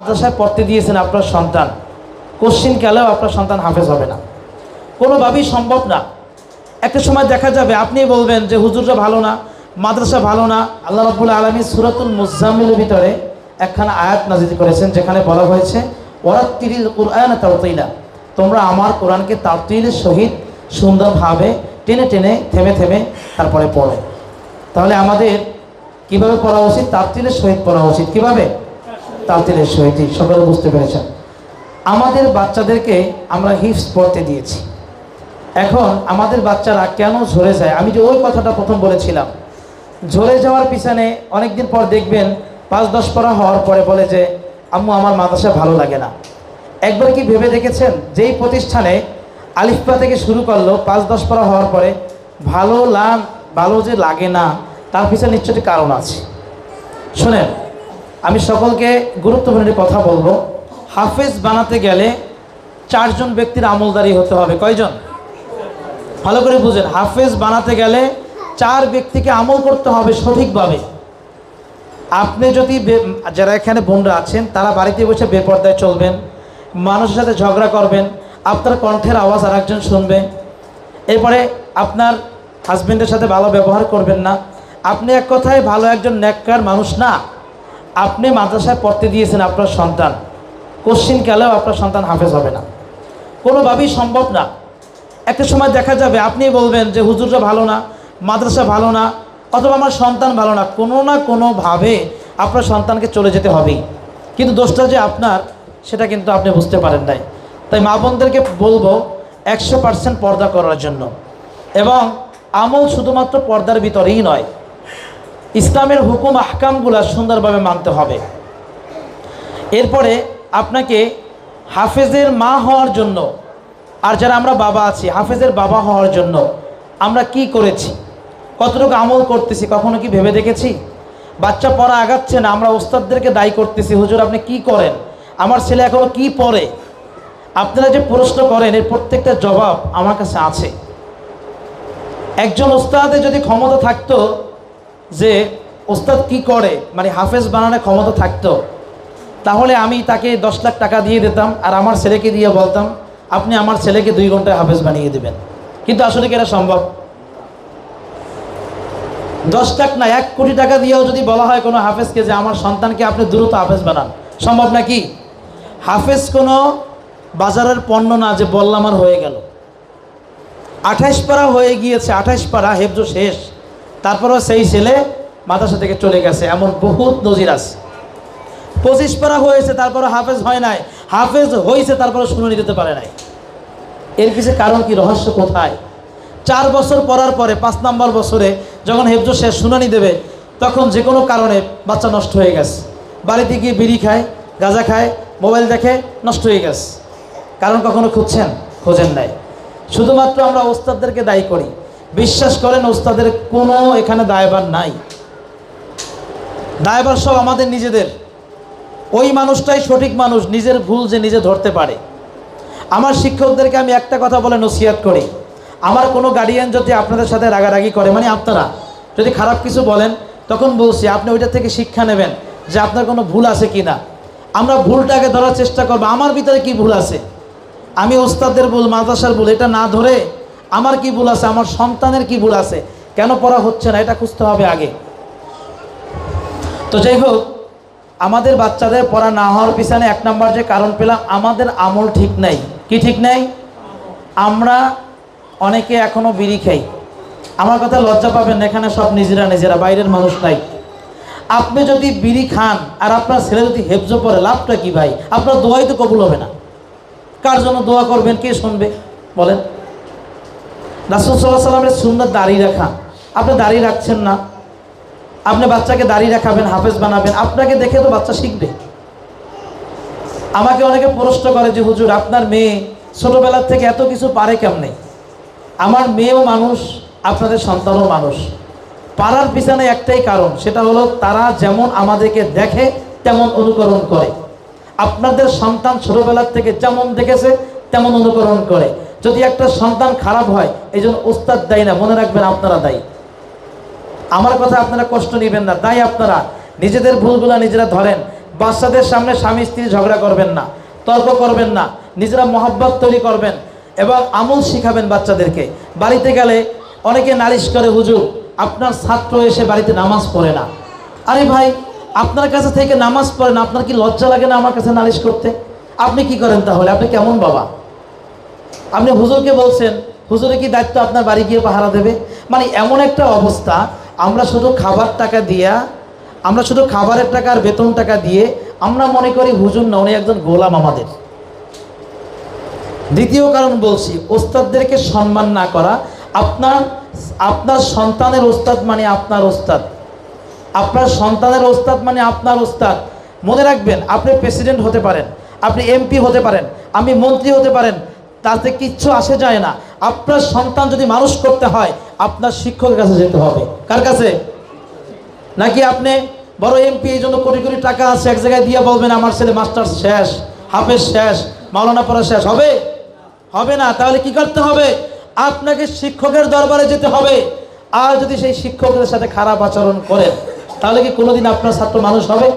মাদ্রাসায় পড়তে দিয়েছেন আপনার সন্তান, কোশ্চিন কালেও আপনার সন্তান হাফেজ হবে না, কোনোভাবেই সম্ভব না। একটা সময় দেখা যাবে আপনি বলবেন যে হুজুররা ভালো না, মাদ্রাসা ভালো না। আল্লাহ রাব্বুল আলামিন সূরাতুল মুজাম্মিলের ভিতরে একখানা আয়াত নাযিল করেছেন, যেখানে বলা হয়েছে ওয়ারাত্তিলিল কুরআন তারতিলা, তোমরা আমার কোরআনকে তারতিলের সহিত সুন্দরভাবে টেনে টেনে থেমে থেমে তারপরে পড়ো। তাহলে আমাদের কিভাবে পড়া উচিত? তারতিলের সহিত পড়া উচিত। কিভাবে? তারতিলের সহিত। সকলে বুঝতে পেরেছেন? আমাদের বাচ্চাদেরকে আমরা হিফজ পড়তে দিয়েছি। এখন আমাদের বাচ্চারা কেন ঝরে যায়? আমি যে ওই কথাটা প্রথম বলেছিলাম, ঝরে যাওয়ার পিছনে অনেকদিন পর দেখবেন 5-10 পড়া হওয়ার পরে বলে যে আম্মু আমার মাদ্রাসা ভালো লাগে না। একবার কি ভেবে দেখেছেন যেই প্রতিষ্ঠানে আলিফবা থেকে শুরু করলো 5-10 পড়া হওয়ার পরে ভালো যে লাগে না, তার পিছনে নিশ্চয়ই কারণ আছে। শোনেন, আমি সকলকে গুরুত্বপূর্ণ কথা বলবো। হাফেজ বানাতে গেলে 4 জন ব্যক্তির আমলদারি হতে হবে। কয়জন? ভালো করে বুঝেন। হাফেজ বানাতে গেলে 4 ব্যক্তিকে আমল করতে হবে সঠিকভাবে। আপনি যদি যারা এখানে বোনরা আছেন তারা বাড়িতে বসে বেপরদায় চলবেন, মানুষের সাথে ঝগড়া করবেন, আপনার কণ্ঠের আওয়াজ আর একজন শুনবে, এরপরে আপনার হাজব্যান্ডের সাথে ভালো ব্যবহার করবেন না, আপনি এক কথায় ভালো একজন নেককার মানুষ না। আপনি মাদ্রাসায় পড়তে দিয়েছেন আপনার সন্তান, কোশ্চিন কালেও আপনার সন্তান হাফেজ হবে না, কোনোভাবেই সম্ভব না। একটা সময় দেখা যাবে আপনি বলবেন যে হুজুররা ভালো না, মাদ্রাসা ভালো না, অথবা আমার সন্তান ভালো না, কোনো না কোনোভাবে আপনার সন্তানকে চলে যেতে হবেই। কিন্তু দোষটা যে আপনার, সেটা কিন্তু আপনি বুঝতে পারেন নাই। তাই মা বোনদেরকে বলবো 100% পর্দা করার জন্য, এবং আমল শুধুমাত্র পর্দার ভিতরেই নয়, ইসলামের হুকুম আহকামগুলো সুন্দরভাবে মানতে হবে। এরপরে আপনাকে হাফেজের মা হওয়ার জন্য, আর যারা আমরা বাবা আছি হাফেজের বাবা হওয়ার জন্য আমরা কি করেছি, কতটুকু আমল করতেছি, কখনো কি ভেবে দেখেছি? বাচ্চা পড়া আগাচ্ছে না, আমরা ওস্তাদদেরকে দায়ী করতেছি, হুজুর আপনি কি করেন, আমার ছেলে এখনো কি পড়ে। আপনারা যে প্রশ্ন করেন এর প্রত্যেকটা জবাব আমার কাছে আছে। একজন ওস্তাদের যদি ক্ষমতা থাকতো যে ওস্তাদ কি করে, মানে হাফেজ বানানোর ক্ষমতা থাকতো, তাহলে আমি তাকে 10 লাখ টাকা দিয়ে দিতাম, আর আমার ছেলেকে দিয়ে বলতাম আপনি আমার ছেলেকে 2 ঘন্টায় হাফেজ বানিয়ে দেবেন। কিন্তু আসলে কি এটা সম্ভব? 10 লাখ না, 1 কোটি টাকা দিয়েও যদি বলা হয় কোনো হাফেজকে যে আমার সন্তানকে আপনি দ্রুত হাফেজ বানান, সম্ভব নাকি? হাফেজ কোনো বাজারের পণ্য না যে বললাম আর হয়ে গেল। 28 পারা হয়ে গিয়েছে, 28 পারা হেফজ শেষ, তারপরেও সেই ছেলে মাদ্রাসা থেকে চলে গেছে, এমন বহুত নজির আছে। 25 পারা হয়েছে, তারপরে হাফেজ হয় নাই, হাফেজ হয়েছে তারপরে শুনানি দিতে পারে নাই। এর পিছনে কারণ কি, রহস্য কোথায়? 4 বছর পড়ার পরে 5 নম্বর বছরে যখন হেফজ শেষ শুনানি দেবে, তখন যে কোনো কারণে বাচ্চা নষ্ট হয়ে গেছে, বাড়িতে গিয়ে বিড়ি খায়, গাঁজা খায়, মোবাইল দেখে, নষ্ট হয়ে গেছে। কারণ কখনো খুঁজছেন? খোঁজেন নাই। শুধুমাত্র আমরা ওস্তাদদেরকে দায়ী করি। বিশ্বাস করেন ওস্তাদের কোনো এখানে দায়ভার নাই, দায়ভার সব আমাদের নিজেদের। ওই মানুষটাই সঠিক মানুষ, নিজের ভুল যে নিজে ধরতে পারে। আমার শিক্ষকদেরকে আমি একটা কথা বলে নসিহত করি, আমার কোনো গার্ডিয়ান যদি আপনাদের সাথে রাগারাগি করে, মানে আপনারা যদি খারাপ কিছু বলেন, তখন বলছি আপনি ওইটা থেকে শিক্ষা নেবেন যে আপনার কোনো ভুল আছে কি না। আমরা ভুলটাকে ধরার চেষ্টা করবো, আমার ভিতরে কি ভুল আছে, আমি ওস্তাদের ভুল, মাদ্রাসার ভুল এটা না ধরে আমার কি ভুল আছে, আমার সন্তানের কি ভুল আছে, কেন পড়া হচ্ছে না, এটা খুঁজতে হবে আগে। তো যাই হোক, আমাদের বাচ্চাদের পড়া না হওয়ার পিছনে 1 নম্বর যে কারণ পেলাম, আমাদের আমল ঠিক নাই। কি ঠিক নাই? আমরা অনেকে এখনও বিড়ি খাই। আমার কথা লজ্জা পাবেন, এখানে সব নিজেরা, বাইরের মানুষ নাই। আপনি যদি বিড়ি খান আর আপনার ছেলে যদি হেফজ পড়ে, লাভটা কি ভাই? আপনার দোয়াই তো কবুল হবে না। কার জন্য দোয়া করবেন, কে শুনবে বলেন? রাসূল সাল্লাল্লাহু আলাইহি ওয়াসাল্লামের সুন্নাত দাড়ি রাখা, আপনি দাড়ি রাখছেন না, আপনি বাচ্চাকে দাড়ি রাখাবেন, হাফেজ বানাবেন, আপনাকে দেখে তো বাচ্চা শিখবে। আমাকে অনেকে প্রশ্ন করে যে হুজুর আপনার মেয়ে ছোটোবেলার থেকে এত কিছু পারে কেমনে? আমার মেয়েও মানুষ, আপনাদের সন্তানও মানুষ। পারার পিছনে একটাই কারণ, সেটা হলো তারা যেমন আমাদেরকে দেখে তেমন অনুকরণ করে। আপনাদের সন্তান ছোটোবেলার থেকে যেমন দেখেছে তেমন অনুকরণ করে। যদি একটা সন্তান খারাপ হয়, এই জন্য ওস্তাদ দায়ী না, মনে রাখবেন আপনারা দায়ী। আমার কথা আপনারা কষ্ট নেবেন না, দায়ী আপনারা। নিজেদের ভুলগুলো নিজেরা ধরেন, বাচ্চাদের সামনে স্বামী স্ত্রী ঝগড়া করবেন না, তর্ক করবেন না, নিজেরা মহব্বত তৈরি করবেন এবং আমল শিখাবেন বাচ্চাদেরকে। বাড়িতে গেলে অনেকে নালিশ করে, হুজুর আপনার ছাত্র এসে বাড়িতে নামাজ পড়ে না। আরে ভাই, আপনার কাছে থেকে নামাজ পড়ে না, আপনার কি লজ্জা লাগে না আমার কাছে নালিশ করতে? আপনি কি করেন তাহলে? আপনি কেমন বাবা? আপনি হুজুরকে বলছেন, হুজুরে কি দায়িত্ব আপনার বাড়ি গিয়ে পাহারা দেবে? মানে এমন একটা অবস্থা, আমরা শুধু খাবার টাকা দিয়া, আমরা শুধু খাবারের টাকা আর বেতন টাকা দিয়ে আমরা মনে করি হুজুর না, উনি একজন গোলাম আমাদের। দ্বিতীয় কারণ বলছি, ওস্তাদদেরকে সম্মান না করা। আপনার সন্তানের ওস্তাদ মানে আপনার ওস্তাদ, আপনার সন্তানের ওস্তাদ মানে আপনার ওস্তাদ। মনে রাখবেন, আপনি প্রেসিডেন্ট হতে পারেন, আপনি এমপি হতে পারেন, আমি মন্ত্রী হতে পারেন, তাতে কিচ্ছু আসে যায় না। আপনার সন্তান যদি মানুষ করতে হয়, আপনার শিক্ষকের কাছে যেতে হবে। কার কাছে? নাকি আপনি বড় এমপি, এই জন্য কোটি কোটি টাকা আছে, এক জায়গায় দিয়ে বলবেন আমার ছেলে মাস্টার শেষ, হাফেজ শেষ, মাওলানা পড়া শেষ হবে? হবে না। তাহলে কি করতে হবে? আপনাকে শিক্ষকের দরবারে যেতে হবে। আর যদি সেই শিক্ষকদের সাথে খারাপ আচরণ করেন, তাহলে কি কোনোদিন আপনার ছাত্র মানুষ হবে?